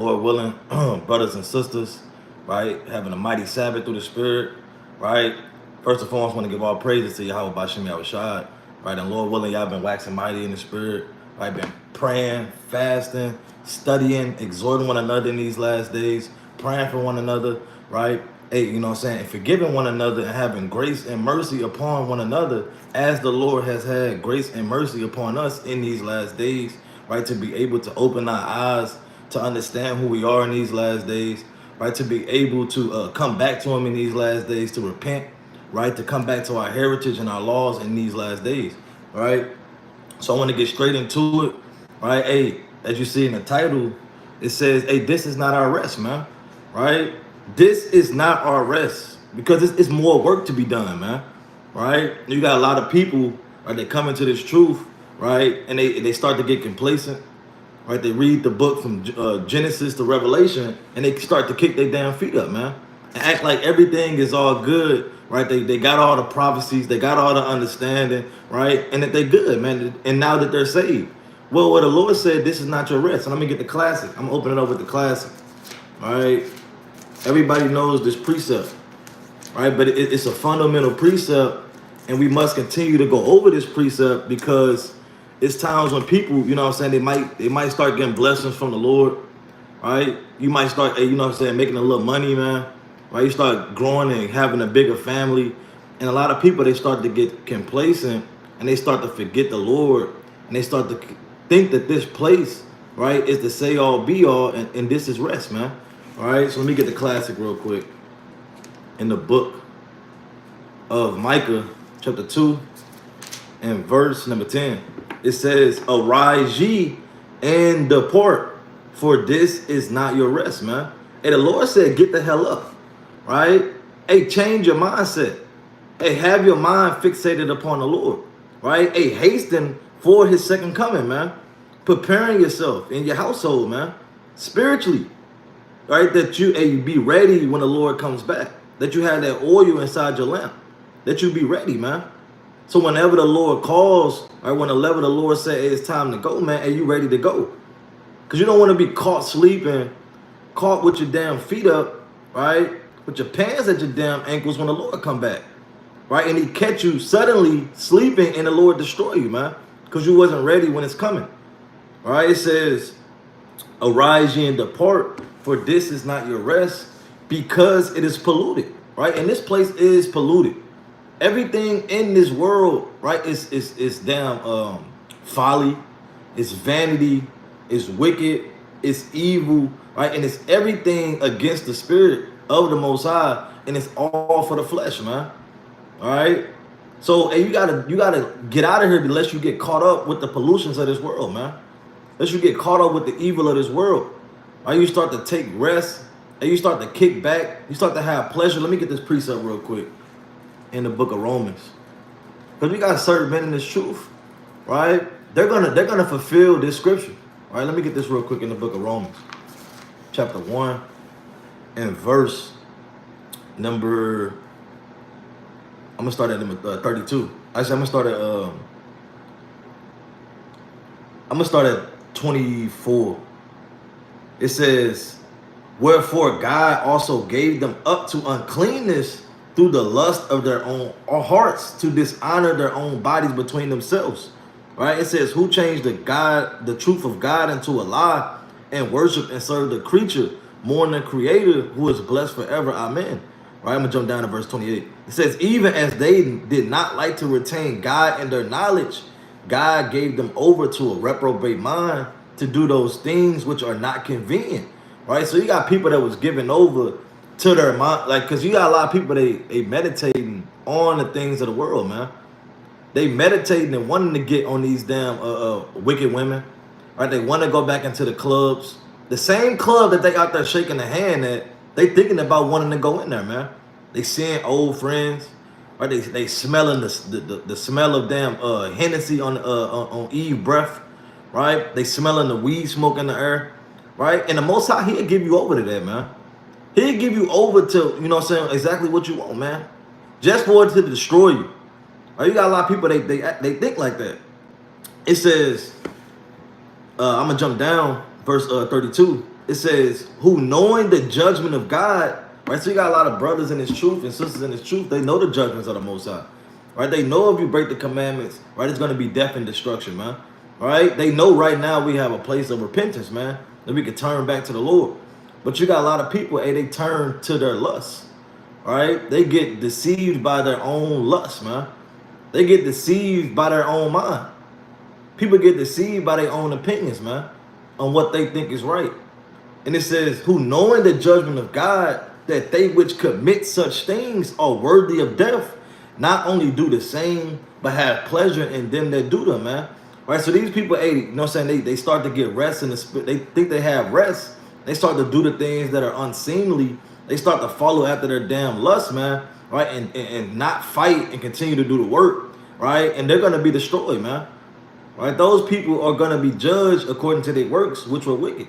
Lord willing, brothers and sisters, right? Having a mighty Sabbath through the Spirit, right? First and foremost, want to give all praises to Yahweh Bashim Yahushua, right? And Lord willing, y'all been waxing mighty in the Spirit, right? Been praying, fasting, studying, exhorting one another in these last days, praying for one another, right? Hey, you know what I'm saying? And forgiving one another and having grace and mercy upon one another as the Lord has had grace and mercy upon us in these last days, right? To be able to open our eyes to understand who we are in these last days, right? To be able to come back to Him in these last days, to repent, right? To come back to our heritage and our laws in these last days, right? So I want to get straight into it, right? Hey, as you see in the title, it says, hey, this is not our rest, man, right? This is not our rest because it's more work to be done, man, right? You got a lot of people, right? They come into this truth, right? And they start to get complacent, right? They read the book from Genesis to Revelation, and they start to kick their damn feet up, man, and act like everything is all good, right? They got all the prophecies, they got all the understanding, right? And that they're good, man. And now that they're saved, well, what the Lord said, this is not your rest. And let me get the classic. I'm gonna open it up with the classic, all right? Everybody knows this precept, right? But it's a fundamental precept, and we must continue to go over this precept because it's times when people, you know what I'm saying, they might start getting blessings from the Lord, right? You might start, you know what I'm saying, making a little money, man, right? You start growing and having a bigger family. And a lot of people, they start to get complacent and they start to forget the Lord, and they start to think that this place, right, is the say all be all, and this is rest, man. All right, so let me get the classic real quick. In the book of Micah, chapter 2, and verse number 10, it says, arise ye and depart, for this is not your rest, man. Hey, the Lord said, get the hell up, right? Hey, change your mindset. Hey, have your mind fixated upon the Lord, right? Hey, hasten for His second coming, man. Preparing yourself in your household, man, spiritually, right? That you be ready when the Lord comes back. That you have that oil inside your lamp. That you be ready, man. So whenever the Lord calls, or whenever the Lord says, hey, it's time to go, man, are you ready to go? Because you don't want to be caught sleeping, caught with your damn feet up, right? With your pants at your damn ankles when the Lord come back, right? And He catch you suddenly sleeping and the Lord destroy you, man, because you wasn't ready when it's coming, all right? It says, arise ye and depart, for this is not your rest, because it is polluted, right? And this place is polluted. Everything in this world, right, is damn folly, it's vanity, it's wicked, it's evil, right? And it's everything against the spirit of the Most High, and it's all for the flesh, man. All right. So, hey, you gotta get out of here unless you get caught up with the pollutions of this world, man. Unless you get caught up with the evil of this world. Right? You start to take rest, and you start to kick back, you start to have pleasure. Let me get this precept real quick in the book of Romans. Because we got certain men in this truth, right? They're gonna fulfill this scripture. All right, let me get this real quick in the book of Romans, chapter 1 and verse number, I'm gonna start at number 32. Actually, I'm gonna start at 24. It says, wherefore God also gave them up to uncleanness through the lust of their own hearts, to dishonor their own bodies between themselves. Right? It says, who changed the truth of God into a lie, and worship and serve the creature more than the Creator, who is blessed forever. Amen. Right? I'm gonna jump down to verse 28. It says, even as they did not like to retain God in their knowledge, God gave them over to a reprobate mind to do those things which are not convenient. Right? So you got people that was given over to their mind, like, because you got a lot of people, they meditating on the things of the world, man. They meditating and wanting to get on these damn wicked women, right? They want to go back into the clubs, the same club that they out there shaking the hand at. They thinking about wanting to go in there, man. They seeing old friends, right? They smelling the smell of damn Hennessy on Eve breath, right? They smelling the weed smoke in the air, right? And the Most High, He'll give you over to that, man. He'll give you over to, you know what I'm saying, exactly what you want, man. Just for it to destroy you. Right? You got a lot of people, they think like that. It says, I'm going to jump down, verse 32. it says, who knowing the judgment of God, right? So you got a lot of brothers in this truth and sisters in this truth. They know the judgments of the Most High, right? They know if you break the commandments, right, it's going to be death and destruction, man. Right? They know right now we have a place of repentance, man, that we can turn back to the Lord. But you got a lot of people, hey, they turn to their lusts, right? They get deceived by their own lust, man. They get deceived by their own mind. People get deceived by their own opinions, man, on what they think is right. And it says, who knowing the judgment of God, that they which commit such things are worthy of death, not only do the same, but have pleasure in them that do them, man. Right? So these people, hey, you know what I'm saying? They start to get rest in the spirit. They think they have rest. They start to do the things that are unseemly. They start to follow after their damn lust, man. Right? And not fight and continue to do the work. Right? And they're going to be destroyed, man. Right? Those people are going to be judged according to their works, which were wicked.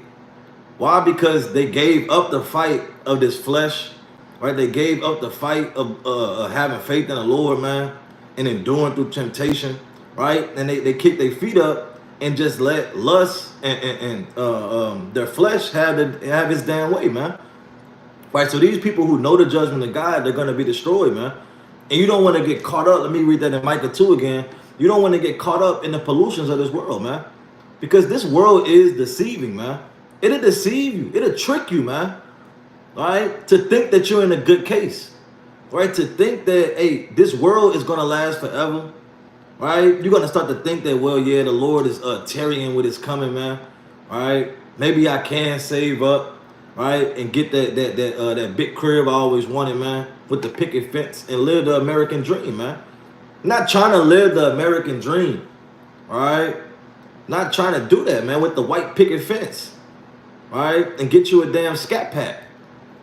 Why? Because they gave up the fight of this flesh, right? They gave up the fight of having faith in the Lord, man, and enduring through temptation, right? And they kicked their feet up and just let lust and their flesh have its damn way, man. Right? So these people who know the judgment of God, they're going to be destroyed, man. And you don't want to get caught up. Let me read that in Micah 2 again. You don't want to get caught up in the pollutions of this world, man. Because this world is deceiving, man. It'll deceive you. It'll trick you, man. All right? To think that you're in a good case. Right? To think that, hey, this world is going to last forever. Right? You're going to start to think that, well, yeah, the Lord is tarrying with his coming, man. All right? Maybe I can save up, right? And get that big crib I always wanted, man. With the picket fence and live the American dream, man. Not trying to live the American dream. All right? Not trying to do that, man, with the white picket fence. Right, and get you a damn scat pack.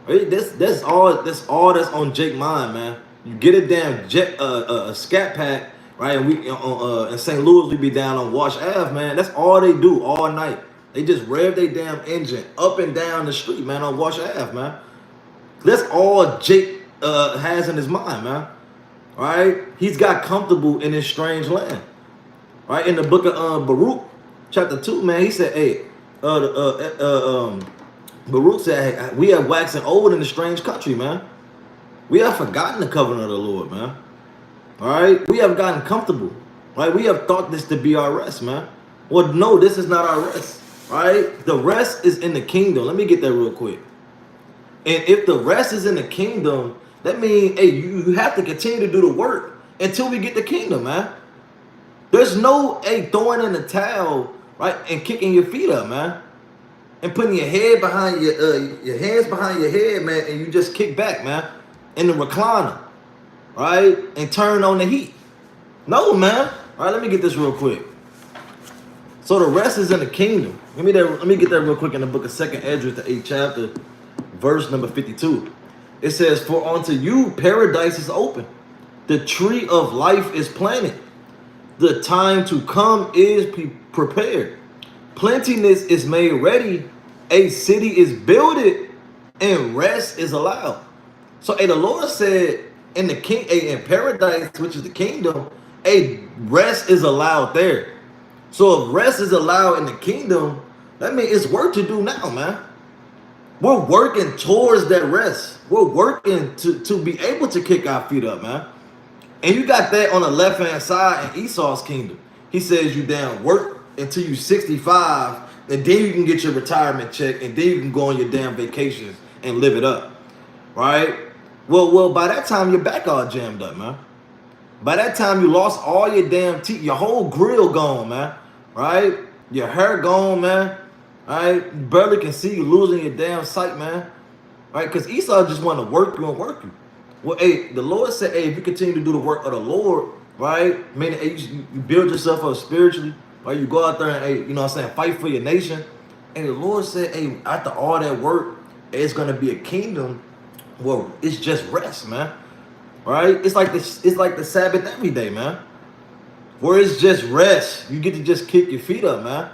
Right? That's all that's on Jake mind, man. You get a damn a scat pack, right? And we in St. Louis, we be down on Wash Ave, man. That's all they do all night. They just rev their damn engine up and down the street, man, on Wash Ave, man. That's all Jake has in his mind, man. Right? He's got comfortable in his strange land. Right? In the book of Baruch, chapter 2, man, he said, hey, Baruch said, hey, we have waxing old in a strange country, man. We have forgotten the covenant of the Lord, man. All right? We have gotten comfortable. Right? We have thought this to be our rest, man. Well, no, this is not our rest. Right? The rest is in the kingdom. Let me get that real quick. And if the rest is in the kingdom, that means, hey, you have to continue to do the work until we get the kingdom, man. There's no, hey, throwing in the towel, right, and kicking your feet up, man, and putting your head behind your hands behind your head, man, and you just kick back, man, in the recliner, right, and turn on the heat. No, man. All right, let me get this real quick. So the rest is in the kingdom. Let me get that real quick in the book of 2nd Esdras, the 8th chapter, verse number 52. It says, for unto you paradise is open, the tree of life is planted. The time to come is prepared. Plentiness is made ready. A city is builded, and rest is allowed. So, the Lord said in the in paradise, which is the kingdom, rest is allowed there. So, if rest is allowed in the kingdom, that means it's work to do now, man. We're working towards that rest. We're working to be able to kick our feet up, man. And you got that on the left-hand side in Esau's kingdom. He says you damn work until you 65, and then you can get your retirement check, and then you can go on your damn vacations and live it up, right? Well, by that time, your back all jammed up, man. By that time, you lost all your damn teeth. Your whole grill gone, man, right? Your hair gone, man, right? You barely can see. You losing your damn sight, man, right? Because Esau just want to work you and work you. Well, the Lord said, if you continue to do the work of the Lord, right? Meaning, you build yourself up spiritually, right? You go out there and, you know what I'm saying, fight for your nation. And the Lord said, after all that work, it's going to be a kingdom where it's just rest, man. Right? It's like the Sabbath every day, man. Where it's just rest. You get to just kick your feet up, man.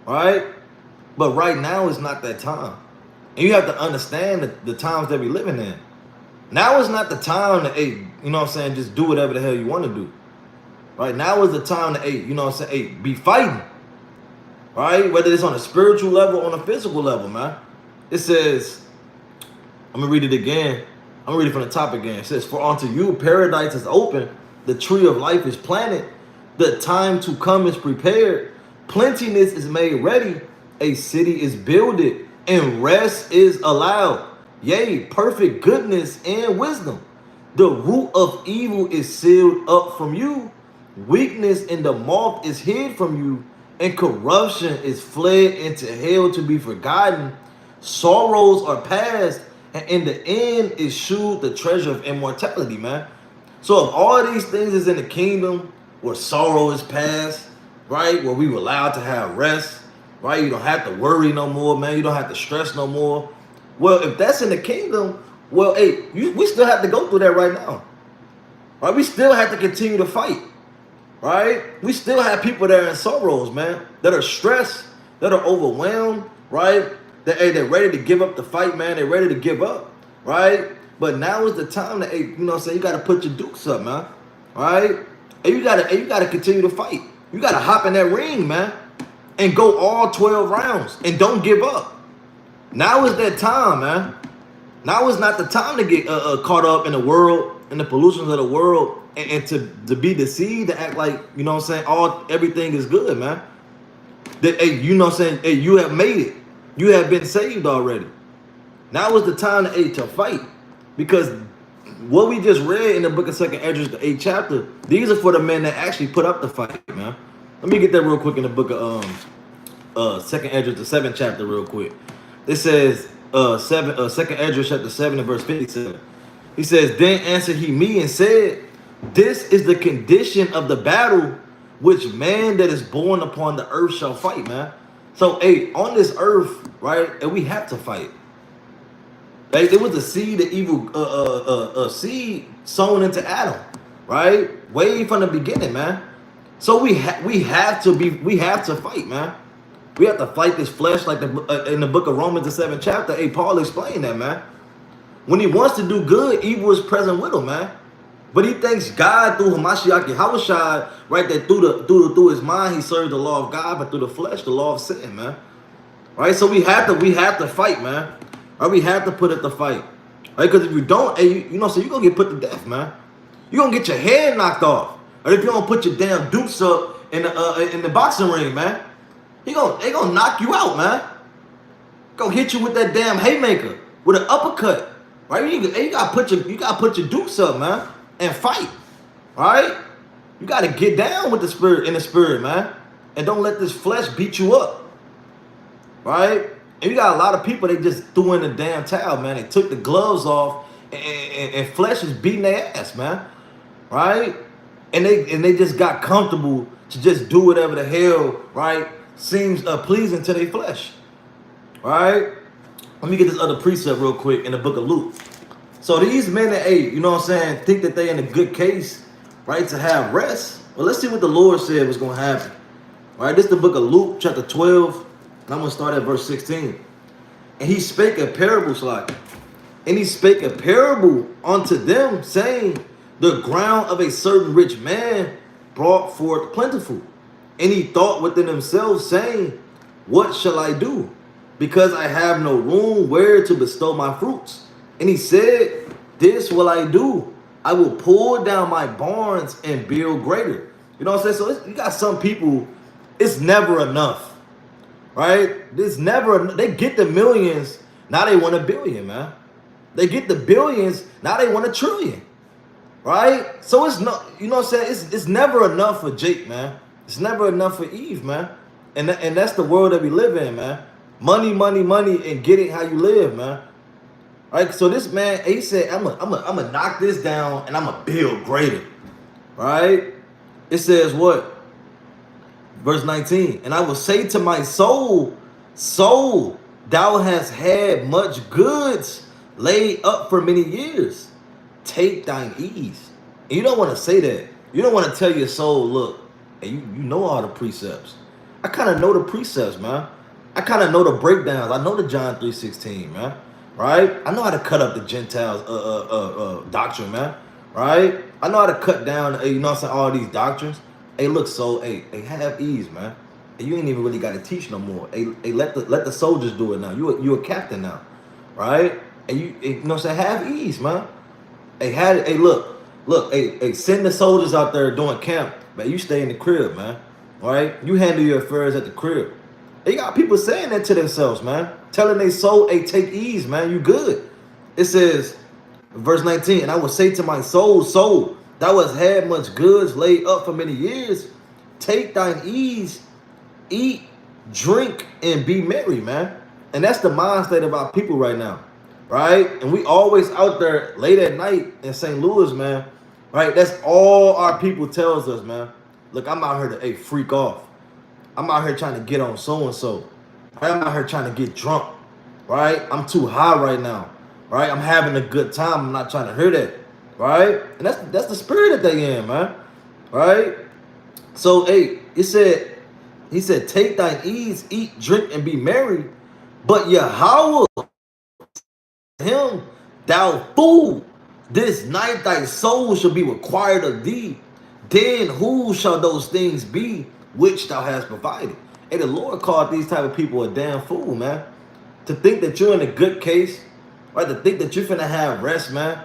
Right? But right now is not that time. And you have to understand the times that we're living in. Now is not the time to, you know what I'm saying, just do whatever the hell you want to do. Right? Now is the time to, you know what I'm saying, be fighting. Right? Whether it's on a spiritual level or on a physical level, man. It says, I'm gonna read it again. I'm gonna read it from the top again. It says, for unto you paradise is open, the tree of life is planted, the time to come is prepared, plentiness is made ready, a city is builded, and rest is allowed. Yea, perfect goodness and wisdom. The root of evil is sealed up from you. Weakness in the moth is hid from you, and corruption is fled into hell to be forgotten. Sorrows are past, and in the end is shewed the treasure of immortality, man. So if all these things is in the kingdom where sorrow is past, right? Where we were allowed to have rest, right? You don't have to worry no more, man. You don't have to stress no more. Well, if that's in the kingdom, well, hey, we still have to go through that right now. Right? We still have to continue to fight. Right? We still have people that are in sorrows, man, that are stressed, that are overwhelmed, right? That, hey, they're ready to give up the fight, man. They're ready to give up, right? But now is the time that, hey, you know what I'm saying, you got to put your dukes up, man, right? And you got to continue to fight. You got to hop in that ring, man, and go all 12 rounds and don't give up. Now is that time, man. Now is not the time to get caught up in the world, in the pollutions of the world, and to be deceived, to act like, you know what I'm saying, everything is good, man. That, hey, you know what I'm saying, hey, you have made it. You have been saved already. Now is the time to, hey, to fight. Because what we just read in the book of 2nd Esdras, the 8th chapter, these are for the men that actually put up the fight, man. Let me get that real quick in the book of 2nd Esdras, the 7th chapter, real quick. It says, 2nd Esdras chapter 7 and verse 57. He says, then answered he me and said, this is the condition of the battle which man that is born upon the earth shall fight, man. So, hey, on this earth, right, and we have to fight. Right? There was a seed, the evil seed sown into Adam, right? Way from the beginning, man. So we have to fight, man. We have to fight this flesh, like in the book of Romans, the 7th chapter. Hey, Paul explained that, man. When he wants to do good, evil is present with him, man. But he thanks God through Hamashiach Yahushua, right? That through his mind he served the law of God, but through the flesh, the law of sin, man. Right? So we have to fight, man. Right? We have to put up the fight. Right? Because if you don't, hey, you know, so you're gonna get put to death, man. You're gonna get your head knocked off. Or if you don't put your damn dukes up in the boxing ring, man. They gonna knock you out, man. Go hit you with that damn haymaker, with an uppercut. Right? You gotta put your dukes up, man, and fight. Right? You gotta get down with the spirit, man. And don't let this flesh beat you up. Right? And you got a lot of people, they just threw in the damn towel, man. They took the gloves off and flesh is beating their ass, man. Right? And they just got comfortable to just do whatever the hell, right, seems pleasing to their flesh. Right? Let me get this other precept real quick in the book of Luke. So these men that, hey, you know what I'm saying, think that they in a good case, right, to have rest. Well, let's see what the Lord said was going to happen. Right? This is the book of Luke, chapter 12, and I'm going to start at verse 16. And he spake a parable, and he spake a parable unto them, saying, the ground of a certain rich man brought forth plentiful. And he thought within himself, saying, what shall I do? Because I have no room where to bestow my fruits. And he said, this will I do. I will pull down my barns and build greater. You know what I'm saying? So you got some people, it's never enough. Right? It's never, they get the millions, now they want a billion, man. They get the billions, now they want a trillion. Right? So it's not, you know what I'm saying? It's never enough for Jake, man. It's never enough for Eve, man. And that's the world that we live in, man. Money, money, money, and get it how you live, man. Right? So this man, he said, I'm gonna knock this down and I'm gonna build greater. Right? It says what? Verse 19. And I will say to my soul, soul, thou hast had much goods laid up for many years. Take thine ease. And you don't want to say that. You don't want to tell your soul, look, and you know all the precepts. I kind of know the precepts, man. I kind of know the breakdowns. I know the John 3:16, man. Right? I know how to cut up the Gentiles doctrine, man. Right? I know how to cut down, you know what I'm saying, all these doctrines. Hey, look, so, hey, have ease, man. And you ain't even really got to teach no more. Hey, let the soldiers do it now. You a captain now, right? And you know what I'm saying? Have ease, man. Hey, look, hey, send the soldiers out there doing camp, man. You stay in the crib, man. All right? You handle your affairs at the crib. You got people saying that to themselves, man. Telling their soul, hey, take ease, man. You good. It says, verse 19, and I will say to my soul, thou hast had much goods laid up for many years. Take thine ease, eat, drink, and be merry, man. And that's the mind state of our people right now, right? And we always out there late at night in St. Louis, man, right? That's all our people tells us, man. Look, I'm out here to, hey, freak off. I'm out here trying to get on so-and-so. I'm out here trying to get drunk, right? I'm too high right now, right? I'm having a good time. I'm not trying to hear that, right? And that's the spirit that they in, man, right? So, hey, he said, take thine ease, eat, drink, and be merry. But Yahweh, him, thou fool, this night thy soul shall be required of thee. Then who shall those things be which thou hast provided? Hey, the Lord called these type of people a damn fool, man. To think that you're in a good case, right? To think that you're finna have rest, man,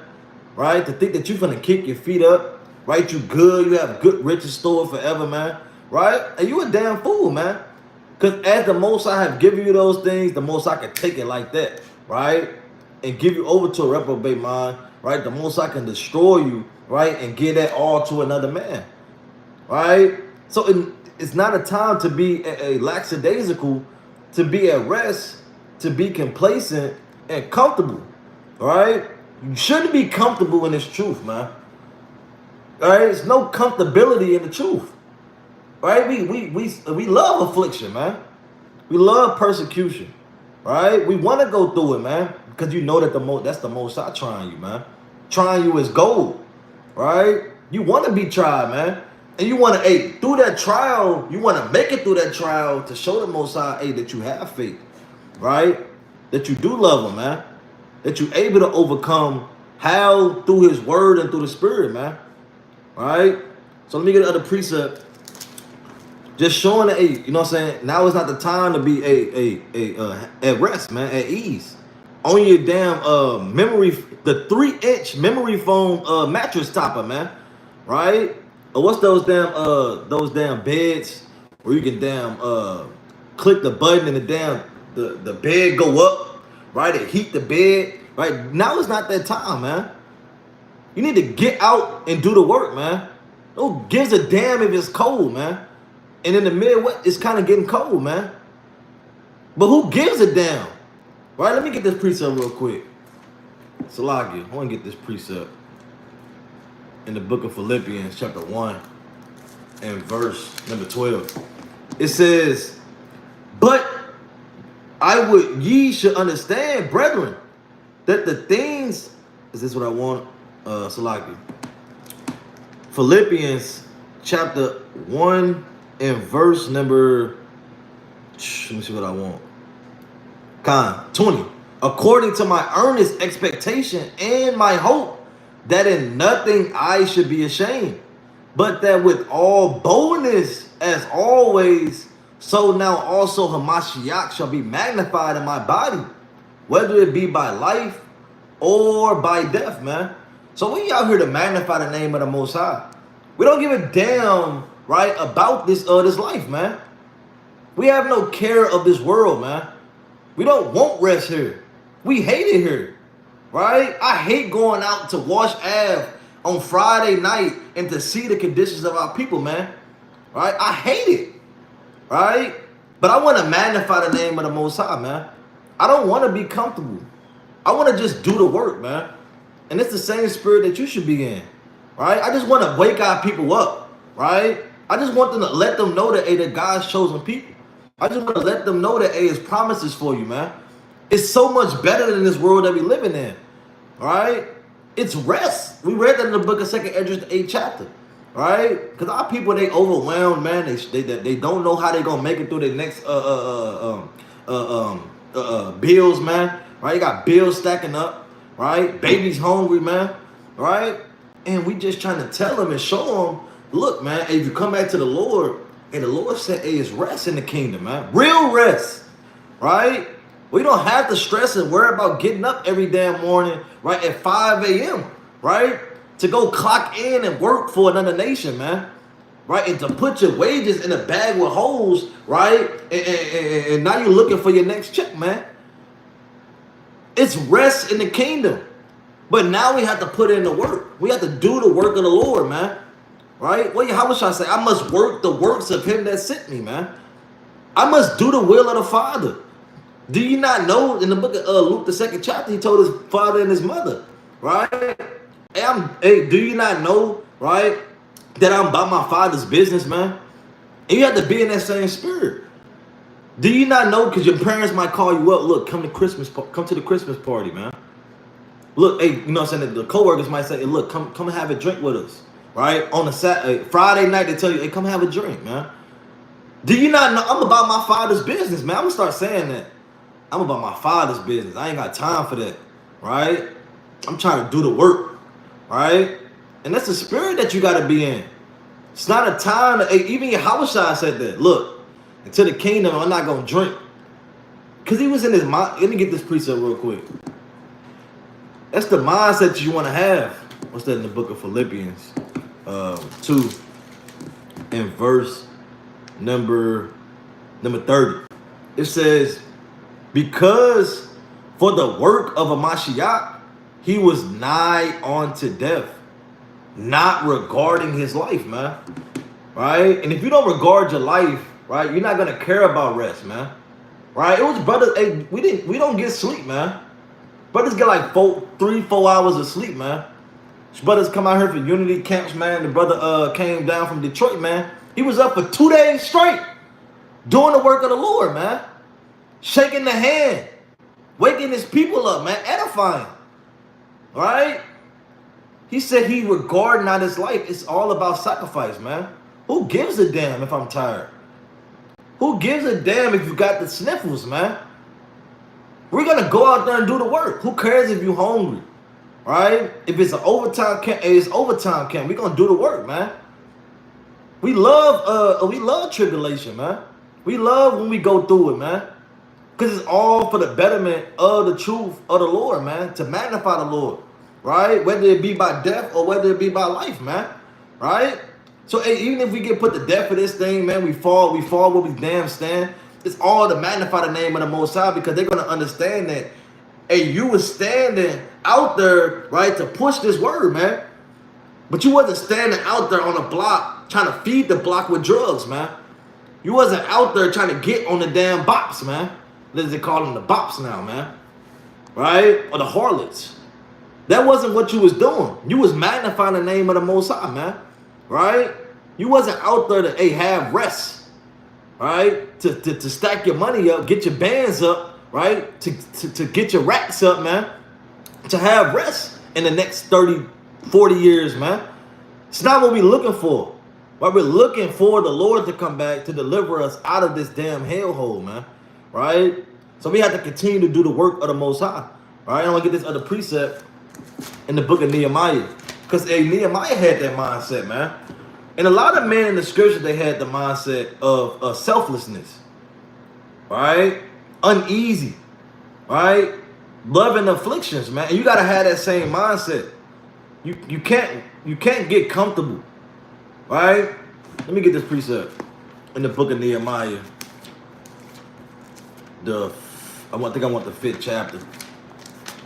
right? To think that you're finna kick your feet up, right? You good, you have good riches stored forever, man, right? And you a damn fool, man. Because as the most I have given you those things, the most I can take it like that, right? And give you over to a reprobate mind, right? The most I can destroy you, right? And give that all to another man, right? So it's not a time to be a lackadaisical, to be at rest, to be complacent and comfortable, right? You shouldn't be comfortable in this truth, man. All right, there's no comfortability in the truth, right? We love affliction, man. We love persecution, right? We want to go through it, man, because you know that that's the most I trying you, man. Trying you is gold, right? You want to be tried, man. And you want to, hey, through that trial, you want to make it through that trial to show the Most High, hey, that you have faith, right? That you do love him, man. That you're able to overcome how? Through his word and through the spirit, man. Right? So let me get another precept. Just showing that, hey, you know what I'm saying? Now is not the time to be at rest, man, at ease. On your damn the 3-inch memory foam mattress topper, man. Right? Or what's those damn beds where you can damn click the button and the bed go up, right? It heat the bed, right? Now is not that time, man. You need to get out and do the work, man. Who gives a damn if it's cold, man? And in the Midwest, it's kind of getting cold, man. But who gives a damn? Right? Let me get this precept real quick. Salagi, I want to get this precept in the book of Philippians, chapter 1, and verse number 12. It says, but I would ye should understand, brethren, that the things, is this what I want? Salaki. Philippians chapter 1 and verse number, let me see what I want. 20. According to my earnest expectation and my hope, that in nothing I should be ashamed, but that with all boldness, as always, so now also Hamashiach shall be magnified in my body, whether it be by life or by death, man. So we out here to magnify the name of the Most High. We don't give a damn, right, about this life, man. We have no care of this world, man. We don't want rest here. We hate it here. Right? I hate going out to Wash Ave on Friday night and to see the conditions of our people, man. Right? I hate it. Right? But I want to magnify the name of the Most High, man. I don't want to be comfortable. I want to just do the work, man. And it's the same spirit that you should be in. Right? I just want to wake our people up. Right? I just want them to let them know that, hey, that God's chosen people. I just want to let them know that, hey, his promises for you, man. It's so much better than this world that we living in. Right? It's rest. We read that in the book of 2nd Esdras, the 8th chapter. Right? Because our people, they overwhelmed, man. They don't know how they're gonna make it through the next bills, man. Right? You got bills stacking up. Right? Babies hungry, man. Right? And we just trying to tell them and show them, look, man, if you come back to the Lord, And the Lord said, hey, it's rest in the kingdom, man. Real rest, right? We don't have to stress and worry about getting up every damn morning, right, at 5 a.m., right, to go clock in and work for another nation, man, right, and to put your wages in a bag with holes, right, and now you're looking for your next check, man. It's rest in the kingdom. But now we have to put in the work. We have to do the work of the Lord, man. Right? Well, how should I say? I must work the works of him that sent me, man. I must do the will of the Father. Do you not know in the book of Luke, the 2nd chapter, he told his father and his mother, right? Hey, do you not know, right, that I'm about my Father's business, man? And you have to be in that same spirit. Do you not know? Because your parents might call you up. Look, come to the Christmas party, man. Look, hey, you know what I'm saying? The coworkers might say, hey, look, come and have a drink with us, right? On a Friday night, they tell you, hey, come have a drink, man. Do you not know? I'm about my Father's business, man. I'm gonna start saying that. I'm about my Father's business. I ain't got time for that, right? I'm trying to do the work, right? And that's the spirit that you got to be in. It's not a time to, even Yahushua said that. Look, into the kingdom, I'm not going to drink. Because he was in his mind. Let me get this precept real quick. That's the mindset that you want to have. What's that in the book of Philippians 2 and verse number 30. It says, because for the work of a Mashiach, he was nigh unto death, not regarding his life, man. Right? And if you don't regard your life, right, you're not gonna care about rest, man. Right? It was brothers. Hey, we don't get sleep, man. Brothers get like 3-4 hours of sleep, man. Brothers come out here for unity camps, man. The brother came down from Detroit, man. He was up for 2 days straight doing the work of the Lord, man. Shaking the hand, waking his people up, man, edifying. Right? He said he regard not his life. It's all about sacrifice, man. Who gives a damn if I'm tired? Who gives a damn if you got the sniffles, man? We're going to go out there and do the work. Who cares if you're hungry? Right? If it's an overtime camp, it's overtime camp. We're going to do the work, man. We love tribulation, man. We love when we go through it, man. Because it's all for the betterment of the truth of the Lord, man. To magnify the Lord, right? Whether it be by death or whether it be by life, man. Right? So hey, even if we get put to death for this thing, man, we fall where we damn stand. It's all to magnify the name of the Most High, because they're going to understand that, hey, you was standing out there, right, to push this word, man. But you wasn't standing out there on a block trying to feed the block with drugs, man. You wasn't out there trying to get on the damn bops, man. They call them the bops now, man. Right? Or the harlots. That wasn't what you was doing. You was magnifying the name of the Most High, man. Right? You wasn't out there to, hey, have rest. Right? To stack your money up, get your bands up, right? To get your racks up, man. To have rest in the next 30, 40 years, man. It's not what we're looking for. But we're looking for the Lord to come back to deliver us out of this damn hellhole, man. Right? So we have to continue to do the work of the Most High. Right? I'm going to get this other precept in the book of Nehemiah. Because Nehemiah had that mindset, man. And a lot of men in the scripture, they had the mindset of selflessness. Right? Uneasy. Right? Loving afflictions, man. And you got to have that same mindset. You can't get comfortable. Right? Let me get this precept in the book of Nehemiah. I want the 5th chapter.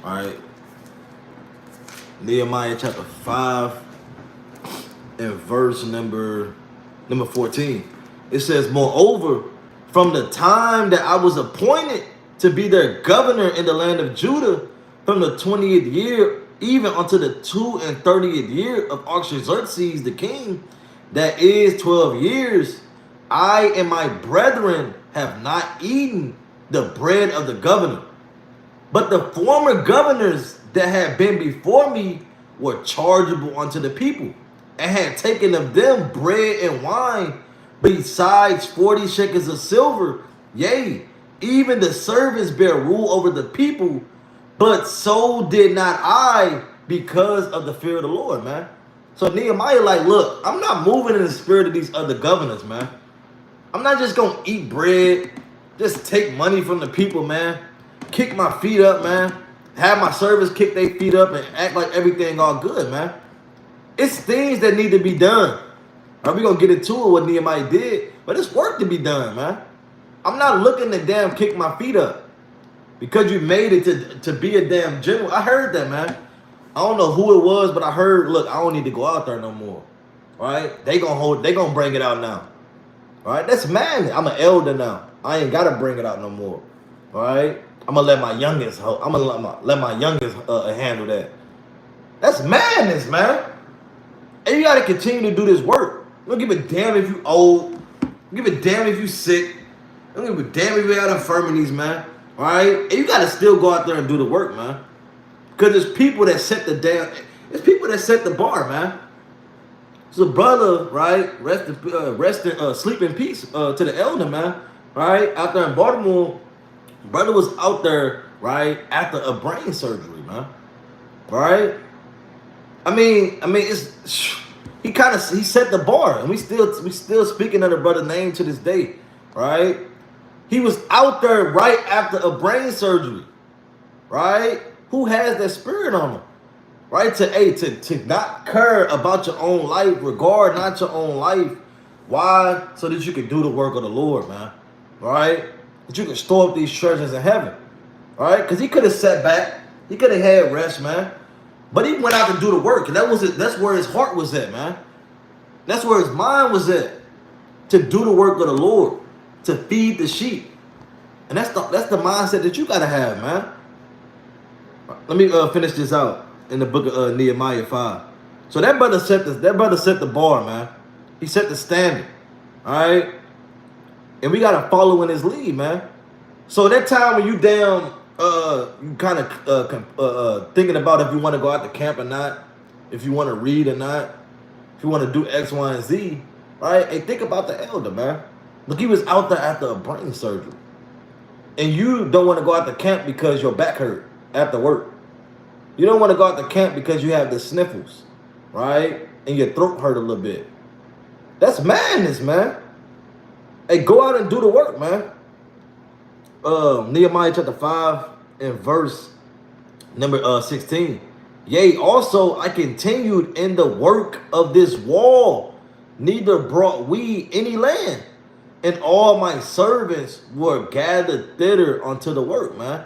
All right. Nehemiah chapter 5 and verse number 14. It says, moreover, from the time that I was appointed to be their governor in the land of Judah, from the 20th year, even unto the 32nd year of Artaxerxes the king, that is 12 years, I and my brethren have not eaten the bread of the governor. But the former governors that had been before me were chargeable unto the people, and had taken of them bread and wine, besides 40 shekels of silver. Yea, even the servants bear rule over the people, but so did not I, because of the fear of the Lord, man. So Nehemiah like, look, I'm not moving in the spirit of these other governors, man. I'm not just gonna eat bread, just take money from the people, man. Kick my feet up, man. Have my servants kick their feet up and act like everything all good, man. It's things that need to be done. Right, we gonna get into it what Nehemiah did, but it's work to be done, man. I'm not looking to damn kick my feet up because you made it to be a damn general. I heard that, man. I don't know who it was, but I heard, look, I don't need to go out there no more. Right? They gonna bring it out now. All right, that's madness. I'm an elder now. I ain't gotta bring it out no more. All right, I'm gonna let my youngest. I'm gonna let my youngest handle that. That's madness, man. And you gotta continue to do this work. You don't give a damn if you old. You give a damn if you sick. You don't give a damn if you got infirmities, man. All right, and you gotta still go out there and do the work, man. Because there's people that set the damn. There's people that set the bar, man. So brother, right, sleep in peace to the elder, man, right, out there in Baltimore. Brother was out there, right, after a brain surgery, man, right. I mean, it's he set the bar, and we still speaking of the brother's name to this day, right. He was out there right after a brain surgery, right. Who has that spirit on him? Right, to not care about your own life, regard not your own life. Why? So that you can do the work of the Lord, man. Right? That you can store up these treasures in heaven. Right? Because he could have sat back. He could have had rest, man. But he went out to do the work. And that's where his heart was at, man. That's where his mind was at. To do the work of the Lord. To feed the sheep. And that's the mindset that you got to have, man. Let me finish this out. In the book of Nehemiah 5. So that brother set the bar, man. He set the standard. All right? And we got to follow in his lead, man. So that time when you damn, you kind of thinking about if you want to go out to camp or not, if you want to read or not, if you want to do X, Y, and Z, right? Hey, think about the elder, man. Look, he was out there after a brain surgery. And you don't want to go out to camp because your back hurt after work. You don't want to go out to camp because you have the sniffles, right? And your throat hurt a little bit. That's madness, man. Hey, go out and do the work, man. Nehemiah chapter 5 and verse number 16. Yea, also I continued in the work of this wall, neither brought we any land, and all my servants were gathered thither unto the work, man.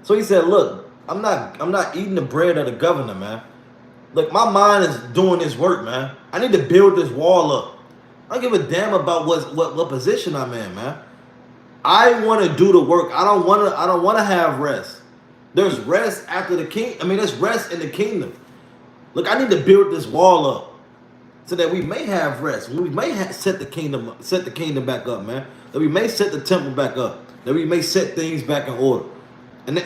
So he said, look, I'm not eating the bread of the governor, man. Look, my mind is doing this work, man. I need to build this wall up. I don't give a damn about what position I'm in, man. I want to do the work. I don't want to have rest. There's rest after the king. I mean, there's rest in the kingdom. Look, I need to build this wall up so that we may have rest. We may set the kingdom back up, man. That we may set the temple back up. That we may set things back in order. And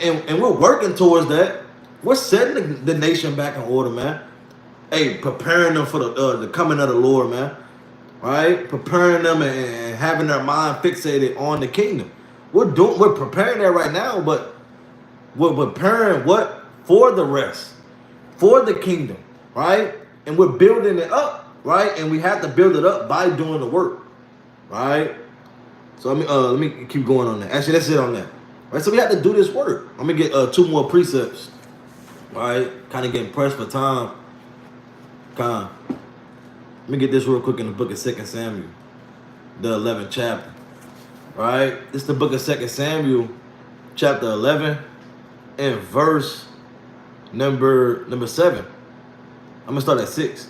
we're working towards that. We're setting the nation back in order, man. Hey, preparing them for the coming of the Lord, man. Right? Preparing them and having their mind fixated on the kingdom. We're preparing that right now, but we're preparing what? For the rest. For the kingdom. Right? And we're building it up. Right? And we have to build it up by doing the work. Right? So let me keep going on that. Actually, that's it on that. Right, so we have to do this work. I'm gonna get 2 more precepts. All right, kind of getting pressed for time. Let me get this real quick in the book of 2 Samuel, the 11th chapter. All right, this is the book of 2 Samuel, chapter 11, and verse number 7. I'm gonna start at 6.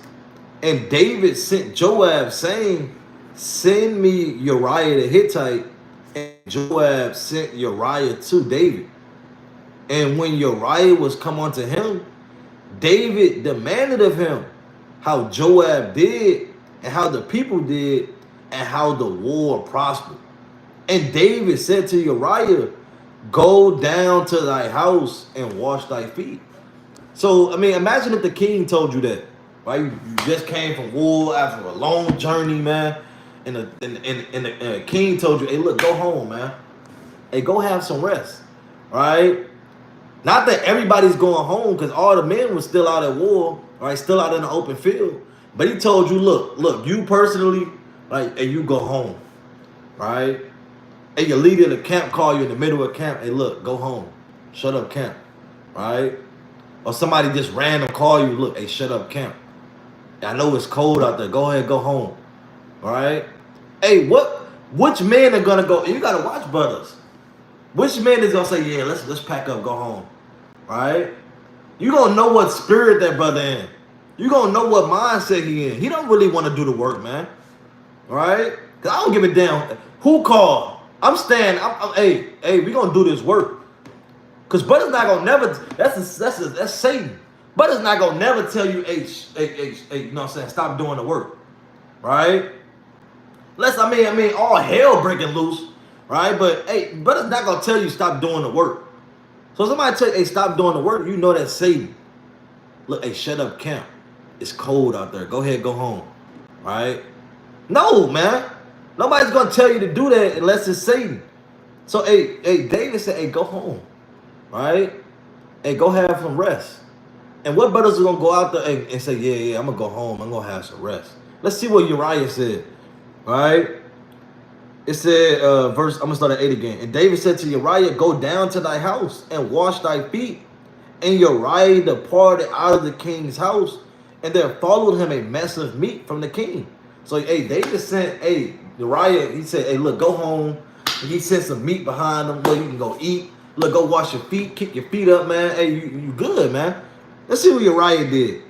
And David sent Joab, saying, "Send me Uriah the Hittite." And Joab sent Uriah to David. And when Uriah was come unto him, David demanded of him how Joab did, and how the people did, and how the war prospered. And David said to Uriah, "Go down to thy house and wash thy feet." So, I mean, imagine if the king told you that, right? You just came from war after a long journey, man. And the king told you, hey, look, go home, man. Hey, go have some rest, right? Not that everybody's going home, because all the men were still out at war, right? Still out in the open field. But he told you, look, you personally, like, hey, you go home. right? Hey, your leader of the camp call you in the middle of camp. Hey, look, go home. Shut up, camp, right? Or somebody just random call you. Look, hey, shut up, camp. I know it's cold out there. Go ahead, go home, all right? Hey, which men are gonna go? You gotta watch, brothers. Which man is gonna say, yeah, let's pack up, go home, right? You gonna know what spirit that brother in. You gonna know what mindset he in. He don't really want to do the work, man, right? Cause I don't give a damn who called. I'm staying. Hey, we gonna do this work. Cause brother's not gonna never. That's Satan. Brother's not gonna never tell you, hey, you know what I'm saying? Stop doing the work, right? I mean, all hell breaking loose, right? But hey, brother's not gonna tell you stop doing the work. So somebody tell you, hey, stop doing the work, you know that's Satan. Look, hey, shut up, camp. It's cold out there. Go ahead, go home, right? No, man. Nobody's gonna tell you to do that unless it's Satan. So, hey, David said, hey, go home, right? Hey, go have some rest. And what brothers are gonna go out there and say, yeah, I'm gonna go home. I'm gonna have some rest. Let's see what Uriah said, right? It said, I'm gonna start at 8 again. And David said to Uriah, go down to thy house and wash thy feet. And Uriah departed out of the king's house, and there followed him a mess of meat from the king. So, hey, David sent, hey, Uriah, he said, hey, look, go home. And he sent some meat behind him where you can go eat. Look, go wash your feet, kick your feet up, man. Hey, you good, man. Let's see what Uriah did.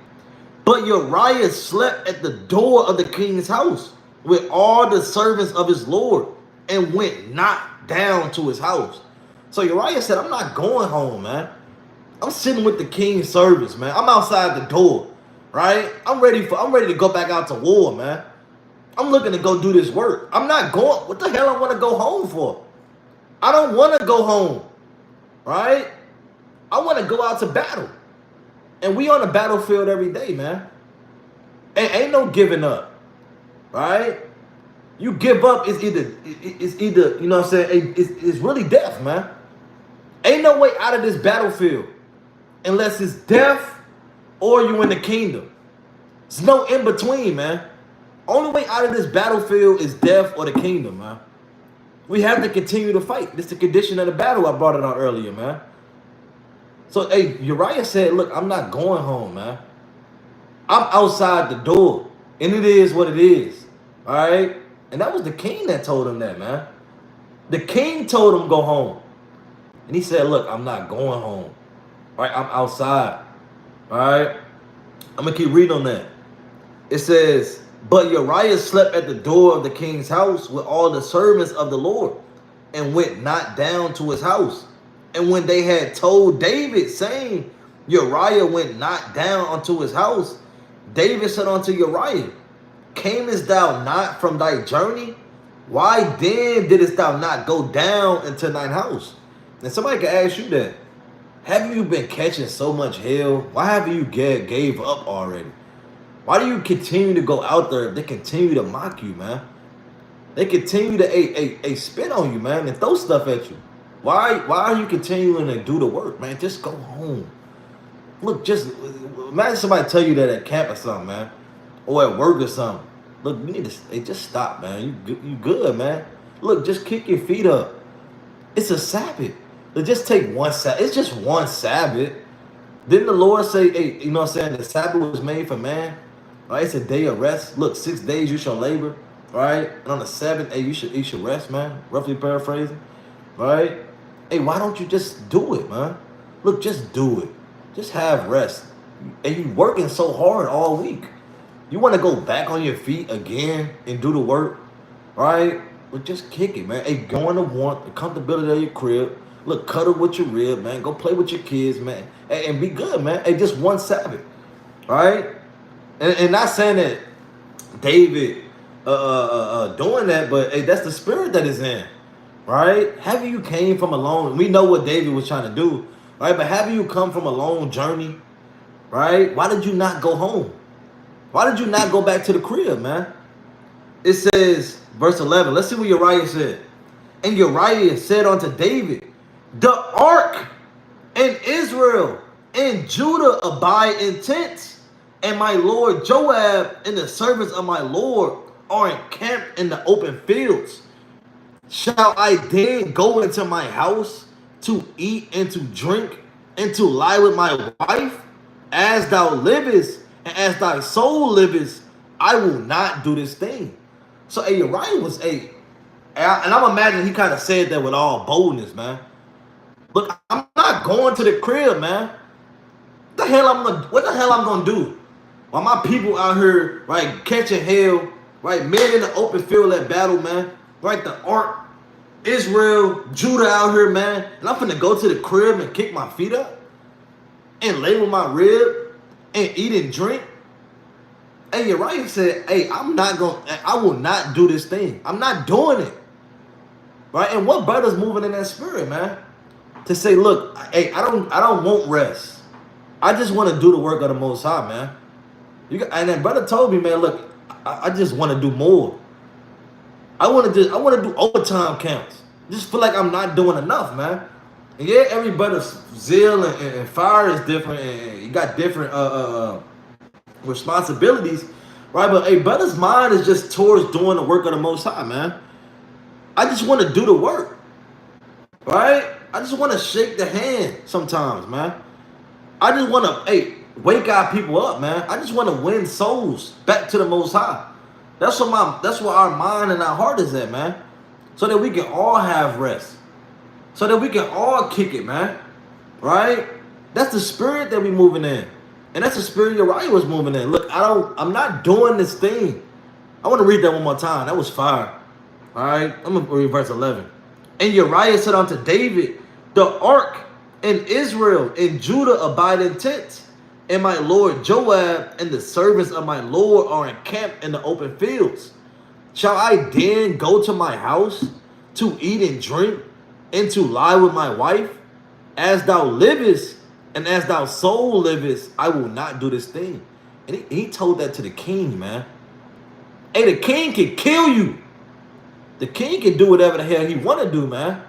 But Uriah slept at the door of the king's house with all the servants of his lord, and went not down to his house. So Uriah said, I'm not going home, man. I'm sitting with the king's servants, man. I'm outside the door, right? I'm ready to go back out to war, man. I'm looking to go do this work. I'm not going. What the hell I want to go home for? I don't want to go home, right? I want to go out to battle. And we on the battlefield every day, man. Ain't no giving up, right? You give up, it's either, you know what I'm saying, it's really death, man. Ain't no way out of this battlefield unless it's death or you in the kingdom. There's no in between, man. Only way out of this battlefield is death or the kingdom, man. We have to continue to fight. This is the condition of the battle. I brought it out earlier, man. So, hey, Uriah said, look, I'm not going home, man. I'm outside the door, and it is what it is, all right? And that was the king that told him that, man. The king told him go home. And he said, look, I'm not going home, right? I'm outside, all right? I'm going to keep reading on that. It says, but Uriah slept at the door of the king's house with all the servants of the Lord, and went not down to his house. And when they had told David, saying, Uriah went not down unto his house, David said unto Uriah, camest thou not from thy journey? Why then didst thou not go down into thine house? And somebody can ask you that. Have you been catching so much hell? Why have you gave up already? Why do you continue to go out there if they continue to mock you, man? They continue to spit on you, man, and throw stuff at you. Why are you continuing to do the work, man? Just go home. Look, just imagine somebody tell you that at camp or something, man, or at work or something. Look, you need to just stop, man. You good, man. Look, just kick your feet up. It's a Sabbath. Look, just take one Sabbath. It's just one Sabbath. Didn't the Lord say, hey, you know what I'm saying? The Sabbath was made for man. Right? It's a day of rest. Look, 6 days you shall labor, right? And on the 7th, hey, you should rest, man. Roughly paraphrasing, right? Hey, why don't you just do it, man? Look, just do it. Just have rest. And you working so hard all week. You want to go back on your feet again and do the work, right? But just kick it, man. Hey, go in the warmth, the comfortability of your crib. Look, cuddle with your rib, man. Go play with your kids, man. Hey, and be good, man. Hey, just one Sabbath, right? And not saying that David doing that, but hey, that's the spirit that is in, right? Have you came from a long, we know what David was trying to do, right? But have you come from a long journey, right? Why did you not go home? Why did you not go back to the crib, man? It says, verse 11, let's see what Uriah said. And Uriah said unto David, the ark and Israel and Judah abide in tents, and my lord Joab and the servants of my lord are encamped in the open fields. Shall I then go into my house to eat and to drink and to lie with my wife? As thou livest and as thy soul livest, I will not do this thing. So Uriah was and I'm imagining he kind of said that with all boldness, man. Look, I'm not going to the crib, man. What the hell I'm gonna do? While my people out here, right, catching hell, right, men in the open field at battle, man, right, the ark, Israel, Judah out here, man, and I'm finna go to the crib and kick my feet up and lay with my rib and eat and drink. Hey, Uriah said, hey, I will not do this thing. I'm not doing it. Right? And what brother's moving in that spirit, man? To say, look, hey, I don't want rest. I just want to do the work of the Most High, man. And that brother told me, man, look, I just want to do more. I want to do overtime counts. Just feel like I'm not doing enough, man. And yeah, everybody's zeal and fire is different, and you got different responsibilities, right? But a brother's mind is just towards doing the work of the Most High, man. I just want to do the work, right? I just want to shake the hand sometimes, man. I just want to, wake our people up, man. I just want to win souls back to the Most High. That's where our mind and our heart is at, man. So that we can all have rest. So that we can all kick it, man. Right? That's the spirit that we moving in. And that's the spirit Uriah was moving in. Look, I'm not doing this thing. I want to read that one more time. That was fire. All right? I'm going to read verse 11. And Uriah said unto David, the ark and Israel and Judah abide in tents. And my lord Joab and the servants of my lord are encamped in the open fields. Shall I then go to my house to eat and drink and to lie with my wife? As thou livest and as thou soul livest, I will not do this thing. And he told that to the king, man. Hey, the king can kill you. The king can do whatever the hell he want to do, man.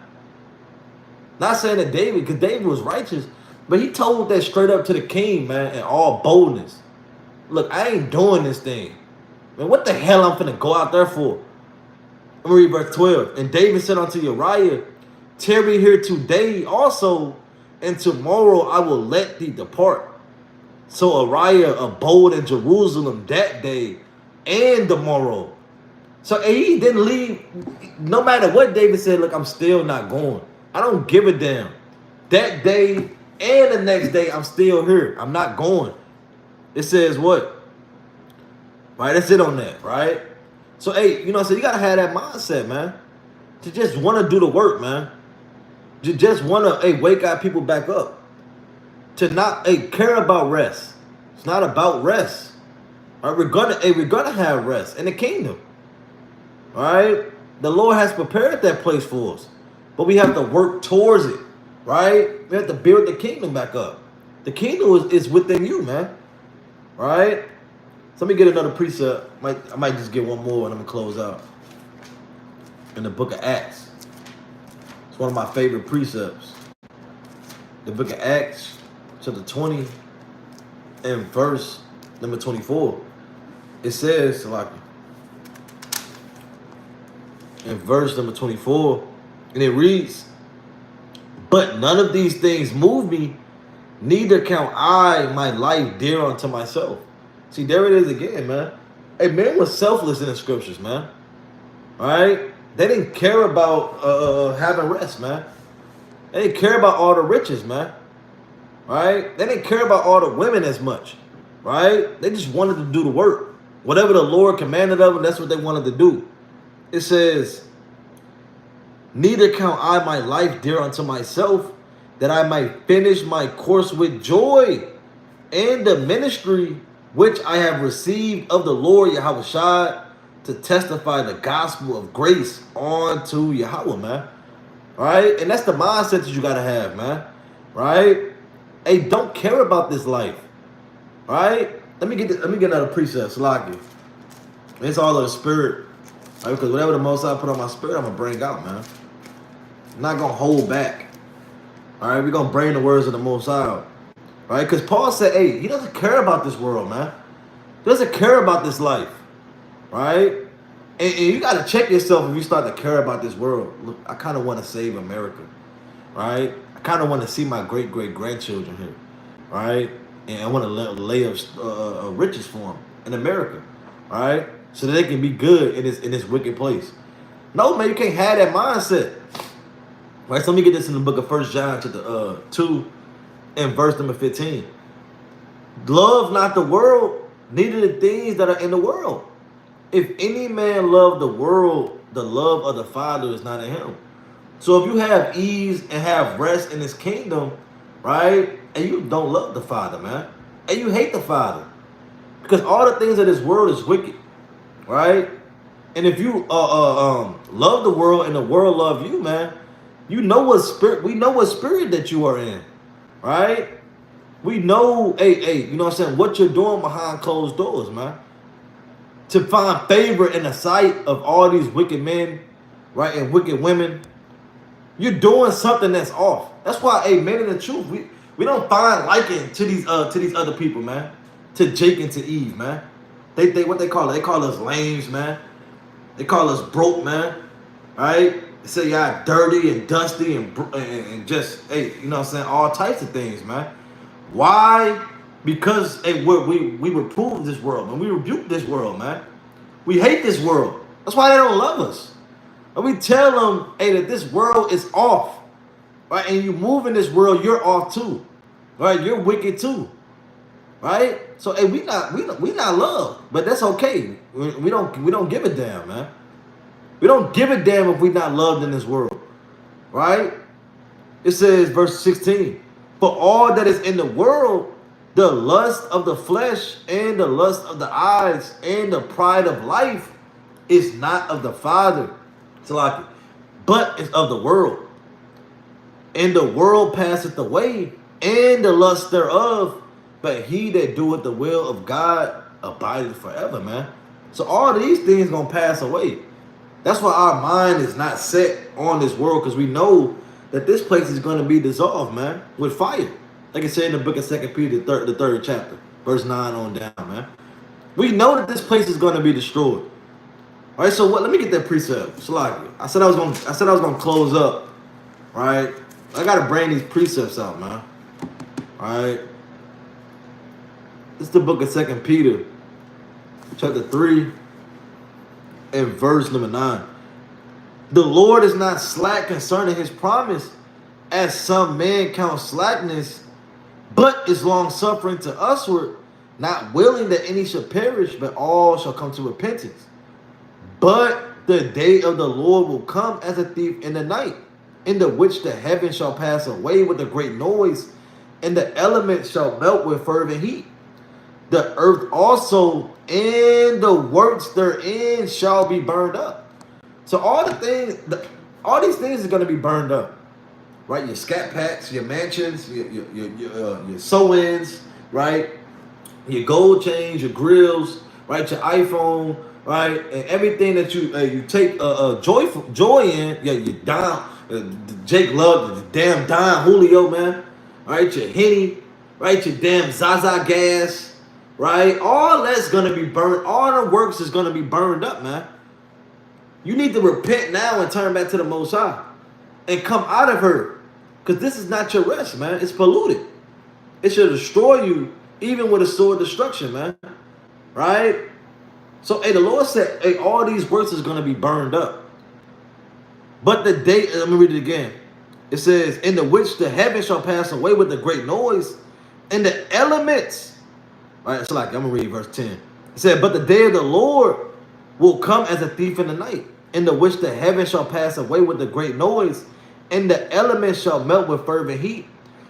Not saying that David, because David was righteous, but he told that straight up to the king, man, in all boldness. Look, I ain't doing this thing. Man, what the hell I'm finna go out there for? I'm gonna read verse 12. And David said unto Uriah, tarry here today also, and tomorrow I will let thee depart. So Uriah abode in Jerusalem that day and the morrow. So he didn't leave. No matter what David said, look, I'm still not going. I don't give a damn. That day and the next day, I'm still here. I'm not going. It says what? Right? That's it on that, right? So, hey, so you got to have that mindset, man. To just want to do the work, man. To just want to, wake our people back up. To not, care about rest. It's not about rest. All right? We're gonna have rest in the kingdom. All right? The Lord has prepared that place for us. But we have to work towards it, right? We have to build the kingdom back up. The kingdom is within you, man. Right? So let me get another precept. I might just get one more and I'm going to close out. In the book of Acts. It's one of my favorite precepts. The book of Acts, chapter 20, and verse number 24. It says, in verse number 24, and it reads, but none of these things move me, neither count I my life dear unto myself. See, there it is again, man. Hey, man was selfless in the scriptures, man. All right? They didn't care about having rest, man. They didn't care about all the riches, man. Right? They didn't care about all the women as much. Right? They just wanted to do the work. Whatever the Lord commanded of them, that's what they wanted to do. It says, neither count I my life dear unto myself, that I might finish my course with joy and the ministry which I have received of the Lord Yahushua, to testify the gospel of grace unto Yahweh, man. Right? And that's the mindset that you got to have, man. Right? Hey, don't care about this life. Right? Let me get another precept, Salaki. It's all of the spirit. Right? Because whatever the Most High put on my spirit, I'm going to bring out, man. I'm not going to hold back. All right? We're going to bring the words of the Most High out. Right? Because Paul said, hey, he doesn't care about this world, man. He doesn't care about this life. Right? And you got to check yourself if you start to care about this world. Look, I kind of want to save America, right? I kind of want to see my great great grandchildren here, right? And I want to lay up riches for them in America, right? So that they can be good in this wicked place. No, man, you can't have that mindset. Right, so let me get this in the book of First John chapter 2 and verse number 15. Love not the world, neither the things that are in the world. If any man love the world, the love of the Father is not in him. So if you have ease and have rest in his kingdom, right, and you don't love the Father, man, and you hate the Father, because all the things of this world is wicked, right? And if you love the world and the world love you, man, you know what spirit, we know what spirit that you are in, right? We know, hey, you know what I'm saying, what you're doing behind closed doors, man. To find favor in the sight of all these wicked men, right, and wicked women, you're doing something that's off. That's why, hey, men in the truth, we don't find liking to these other people, man. To Jake and to Eve, man. They what they call it? They call us lames, man. They call us broke, man. Right? They say y'all dirty and dusty and just, hey, you know what I'm saying, all types of things, man. Why? Because hey, we reprove this world, man. We rebuke this world, man. We hate this world. That's why they don't love us. And we tell them, hey, that this world is off, right? And you move in this world, you're off too, right? You're wicked too, right? So hey, we not loved, but that's okay. We don't give a damn, man. We don't give a damn if we not loved in this world, right? It says, verse 16, for all that is in the world, the lust of the flesh and the lust of the eyes and the pride of life is not of the Father, but is of the world. And the world passeth away, and the lust thereof, but he that doeth the will of God abideth forever, man. So all these things gonna pass away. That's why our mind is not set on this world, because we know that this place is going to be dissolved, man, with fire. Like I said in the book of 2 Peter, the third chapter, verse 9 on down, man. We know that this place is going to be destroyed. All right, so what? Let me get that precept. Salaki. I said I was gonna close up. Right? I gotta bring these precepts out, man. All right. This is the book of 2 Peter, chapter 3, and verse number 9. The Lord is not slack concerning his promise, as some men count slackness, but is long suffering to usward, not willing that any should perish, but all shall come to repentance. But the day of the Lord will come as a thief in the night, in the which the heavens shall pass away with a great noise, and the elements shall melt with fervent heat. The earth also and the works therein shall be burned up. So all these things are going to be burned up, right? Your scat packs, your mansions, your sew-ins, right? Your gold chains, your grills, right? Your iPhone, right? And everything that you take joy in. Yeah, you down. Jake loved the damn Don Julio, man. Right? Your Henny, right? Your damn Zaza gas, right? All that's gonna be burned. All the works is gonna be burned up, man. You need to repent now and turn back to the Most High and come out of her, because this is not your rest, man. It's polluted. It should destroy you, even with a sword of destruction, man. Right? So, hey, the Lord said, hey, all these works is going to be burned up. But the day, let me read it again. It says, in the which the heavens shall pass away with a great noise, and the elements. All right, so like, I'm going to read verse 10. It said, but the day of the Lord will come as a thief in the night, in the which the heavens shall pass away with a great noise, and the elements shall melt with fervent heat.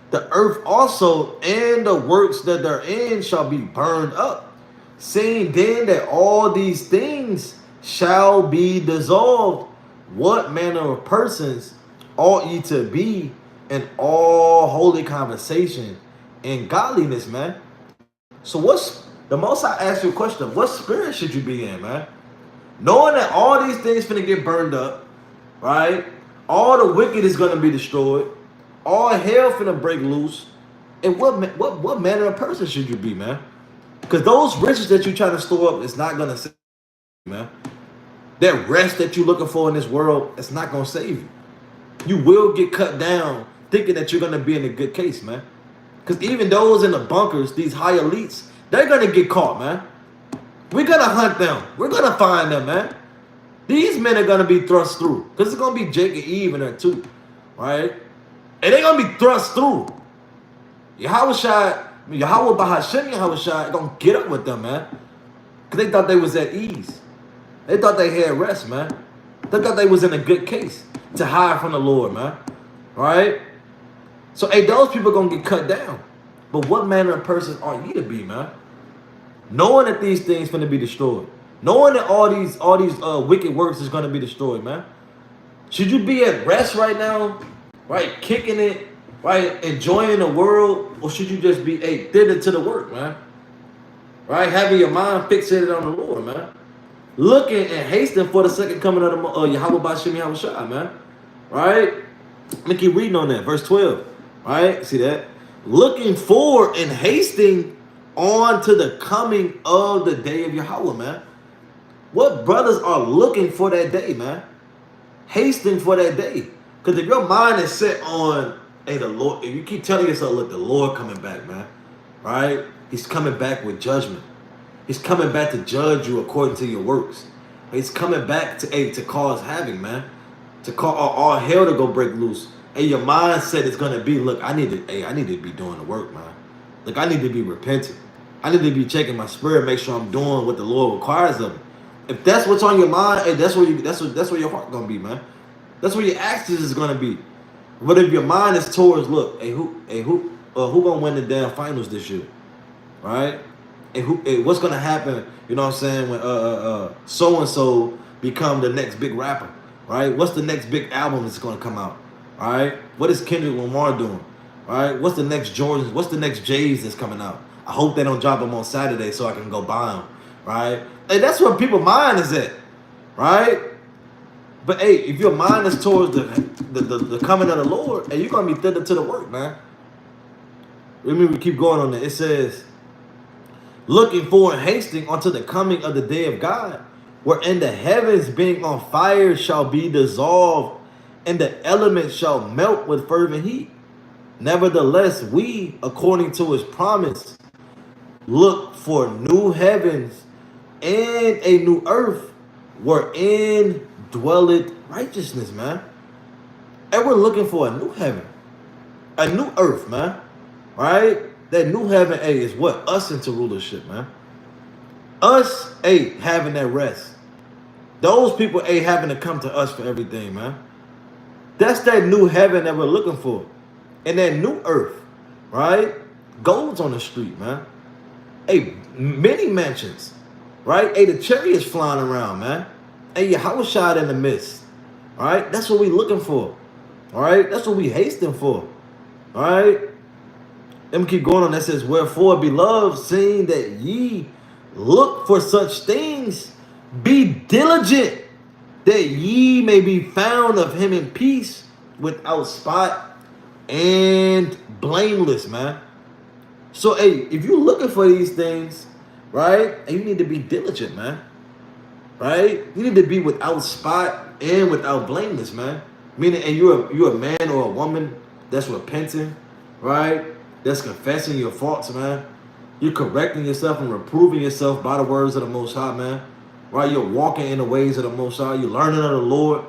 The earth also and the works that therein shall be burned up. Saying then that all these things shall be dissolved, what manner of persons ought ye to be in all holy conversation and godliness, man? So what's the most I ask you a question? What spirit should you be in, man? Knowing that all these things finna get burned up, right? All the wicked is gonna be destroyed. All hell finna break loose. And what manner of person should you be, man? Because those riches that you try to store up is not gonna save you, man. That rest that you're looking for in this world, it's not gonna save you. You will get cut down thinking that you're gonna be in a good case, man. Because even those in the bunkers, these high elites, they're gonna get caught, man. We're gonna hunt them. We're gonna find them, man. These men are gonna be thrust through. Because it's gonna be Jake and Eve in there too, right? And they're gonna be thrust through. Yahweh Bahashem Yahweh gonna get up with them, man. Because they thought they was at ease. They thought they had rest, man. They thought they was in a good case to hide from the Lord, man. Right? So, hey, those people gonna get cut down. But what manner of person are you to be, man? Knowing that these things gonna be destroyed. Knowing that all these wicked works is gonna be destroyed, man. Should you be at rest right now? Right? Kicking it, right? Enjoying the world? Or should you just be, hey, thither to the work, man? Right? Having your mind fixated on the Lord, man. Looking and hasting for the second coming of Yahweh B'Shem Yahweh Shai, man. Right? Let me keep reading on that. Verse 12. Right? See that? Looking forward and hasting on to the coming of the day of Yahweh, man. What brothers are looking for that day, man? Hasting for that day. Because if your mind is set on, hey, the Lord, if you keep telling yourself, look, the Lord coming back, man. Right? He's coming back with judgment. He's coming back to judge you according to your works. He's coming back to cause havoc, man. To call all hell to go break loose. And your mindset is gonna be, look, I need to be doing the work, man. Look, I need to be repenting. I need to be checking my spirit, make sure I'm doing what the Lord requires of me. If that's what's on your mind, hey, that's where your heart gonna be, man. That's where your actions is gonna be. But if your mind is towards, look, who gonna win the damn finals this year, right? And what's gonna happen? You know what I'm saying? When so and so become the next big rapper, right? What's the next big album that's gonna come out? All right. What is Kendrick Lamar doing? All right. What's the next Jordans? What's the next J's that's coming out? I hope they don't drop them on Saturday so I can go buy them, right? Hey, that's where people's mind is at, right? But hey, if your mind is towards the coming of the Lord, hey, you're gonna be thither to the work, man. Let me keep going on there. It says, looking forward and hasting unto the coming of the day of God, wherein the heavens being on fire shall be dissolved, and the elements shall melt with fervent heat. Nevertheless, we, according to his promise, look for new heavens and a new earth, wherein dwelleth righteousness, man. And we're looking for a new heaven, a new earth, man. Right? That new heaven, hey, is what? Us into rulership, man. Us, hey, having that rest. Those people, hey, having to come to us for everything, man. That's that new heaven that we're looking for. And that new earth, right? Gold's on the street, man. Hey, many mansions, right? Hey, the chariots flying around, man. Hey, Yahweh shot in the midst, all right? That's what we looking for, all right? That's what we hasting for, all right? Let me keep going on. That says, wherefore, beloved, seeing that ye look for such things, be diligent, that ye may be found of him in peace, without spot and blameless, man. So, hey, if you're looking for these things, right, and you need to be diligent, man, right? You need to be without spot and without blameless, man. Meaning, and you're a man or a woman that's repenting, right? That's confessing your faults, man. You're correcting yourself and reproving yourself by the words of the Most High, man. Right? You're walking in the ways of the Most High. You're learning of the Lord,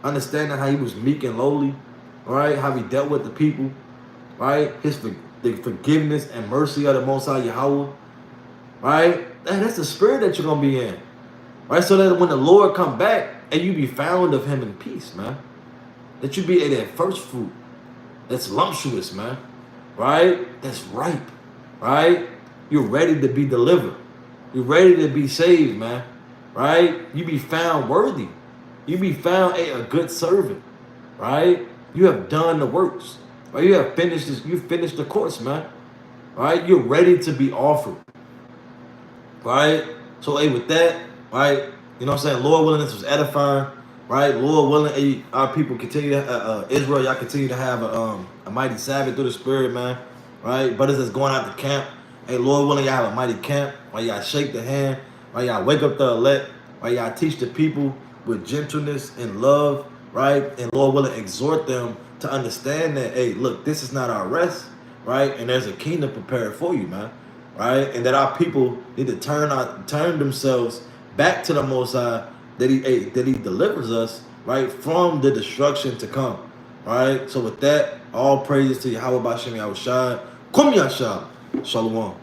understanding how he was meek and lowly, right? How he dealt with the people, right? The forgiveness and mercy of the Most High Yahweh, right? And that's the spirit that you're going to be in, right? So that when the Lord come back and you be found of him in peace, man, that you be that first fruit that's lumptuous, man, right? That's ripe, right? You're ready to be delivered. You're ready to be saved, man, right? You be found worthy. You be found a good servant, right? You have done the works, right? You have finished this. You finished the course, man, right? You're ready to be offered, right? So, hey, with that, right? You know what I'm saying? Lord willing, this was edifying, right? Lord willing, hey, our people continue to, Israel, y'all continue to have a mighty Sabbath through the Spirit, man, right? Brothers that's going out to camp, hey, Lord willing, y'all have a mighty camp, right? Y'all shake the hand, right? Y'all wake up the elect, right? Y'all teach the people, with gentleness and love, right? And Lord willing, exhort them to understand that, hey, look, this is not our rest, right? And there's a kingdom prepared for you, man, right? And that our people need to turn themselves back to the Most High, that He delivers us, right, from the destruction to come, right? So with that, all praises to Yahweh Bashem Yahushua. Kum Yashab. Shalom.